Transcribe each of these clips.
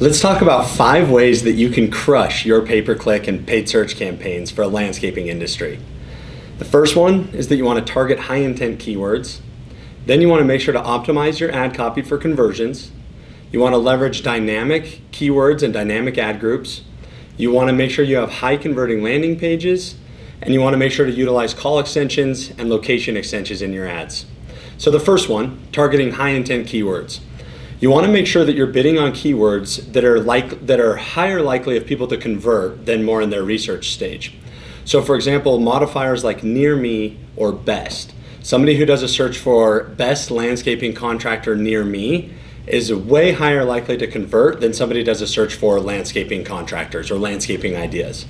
Let's talk about 5 ways that you can crush your pay-per-click and paid search campaigns for a landscaping industry. The first one is that you want to target high intent keywords. Then you want to make sure to optimize your ad copy for conversions. You want to leverage dynamic keywords and dynamic ad groups. You want to make sure you have high converting landing pages. And you want to make sure to utilize call extensions and location extensions in your ads. So the first one, targeting high intent keywords. You want to make sure that you're bidding on keywords that are higher likely of people to convert than more in their research stage. So for example, modifiers like near me or best. Somebody who does a search for best landscaping contractor near me is way higher likely to convert than somebody who does a search for landscaping contractors or landscaping ideas.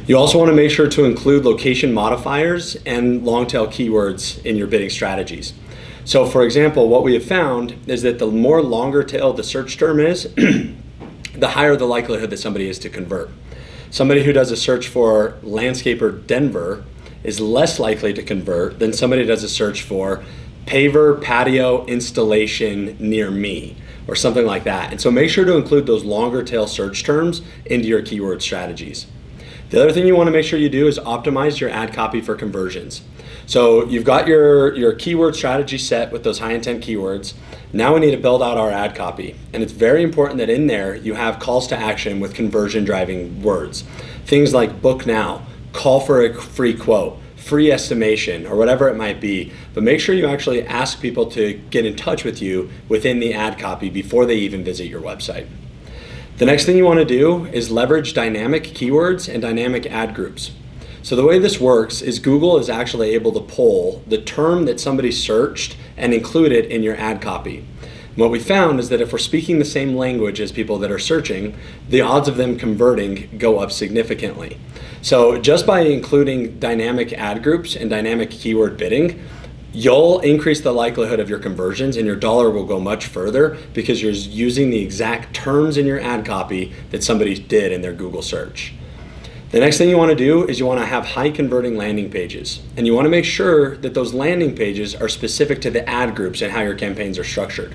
You also want to make sure to include location modifiers and long tail keywords in your bidding strategies. So for example, what we have found is that the more longer tail the search term is, the higher the likelihood that somebody is to convert. Somebody who does a search for landscaper Denver is less likely to convert than somebody who does a search for paver patio installation near me or something like that. And so make sure to include those longer tail search terms into your keyword strategies. The other thing you want to make sure you do is optimize your ad copy for conversions. So you've got your keyword strategy set with those high intent keywords. Now we need to build out our ad copy. And it's very important that in there you have calls to action with conversion driving words. Things like book now, call for a free quote, free estimation, or whatever it might be. But make sure you actually ask people to get in touch with you within the ad copy before they even visit your website. The next thing you want to do is leverage dynamic keywords and dynamic ad groups. So the way this works is Google is actually able to pull the term that somebody searched and include it in your ad copy. And what we found is that if we're speaking the same language as people that are searching, the odds of them converting go up significantly. So just by including dynamic ad groups and dynamic keyword bidding, you'll increase the likelihood of your conversions and your dollar will go much further because you're using the exact terms in your ad copy that somebody did in their Google search. The next thing you want to do is you want to have high converting landing pages. And you want to make sure that those landing pages are specific to the ad groups and how your campaigns are structured.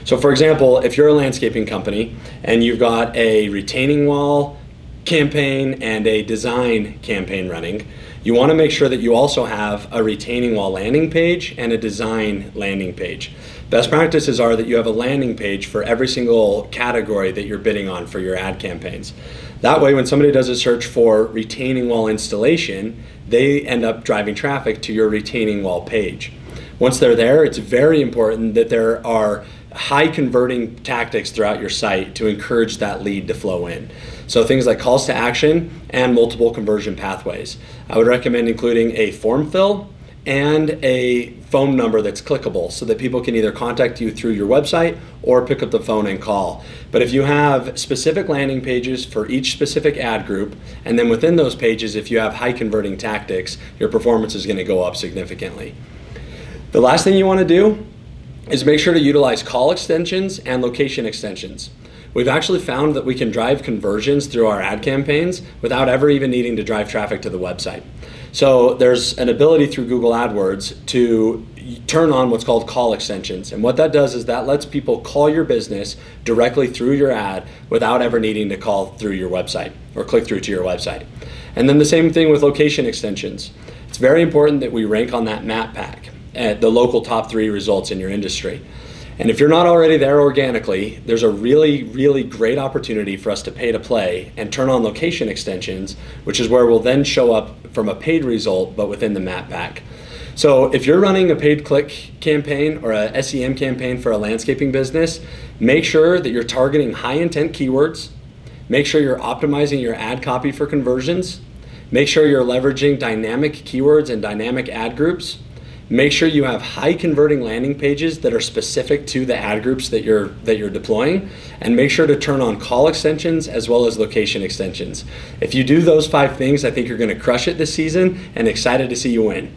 So for example, if you're a landscaping company and you've got a retaining wall campaign and a design campaign running, you want to make sure that you also have a retaining wall landing page and a design landing page. Best practices are that you have a landing page for every single category that you're bidding on for your ad campaigns. That way, when somebody does a search for retaining wall installation, they end up driving traffic to your retaining wall page. Once they're there, it's very important that there are high converting tactics throughout your site to encourage that lead to flow in. So things like calls to action and multiple conversion pathways. I would recommend including a form fill and a phone number that's clickable so that people can either contact you through your website or pick up the phone and call. But if you have specific landing pages for each specific ad group, and then within those pages, if you have high converting tactics, your performance is going to go up significantly. The last thing you want to do is make sure to utilize call extensions and location extensions. We've actually found that we can drive conversions through our ad campaigns without ever even needing to drive traffic to the website. So there's an ability through Google AdWords to turn on what's called call extensions. And what that does is that lets people call your business directly through your ad without ever needing to call through your website or click through to your website. And then the same thing with location extensions. It's very important that we rank on that map pack at the local top 3 results in your industry. And if you're not already there organically, there's a really, really great opportunity for us to pay to play and turn on location extensions, which is where we'll then show up from a paid result, but within the map pack. So if you're running a paid click campaign or a SEM campaign for a landscaping business, make sure that you're targeting high intent keywords. Make sure you're optimizing your ad copy for conversions. Make sure you're leveraging dynamic keywords and dynamic ad groups. Make sure you have high converting landing pages that are specific to the ad groups that you're deploying, and make sure to turn on call extensions as well as location extensions. If you do those 5 things, I think you're going to crush it this season, and excited to see you win.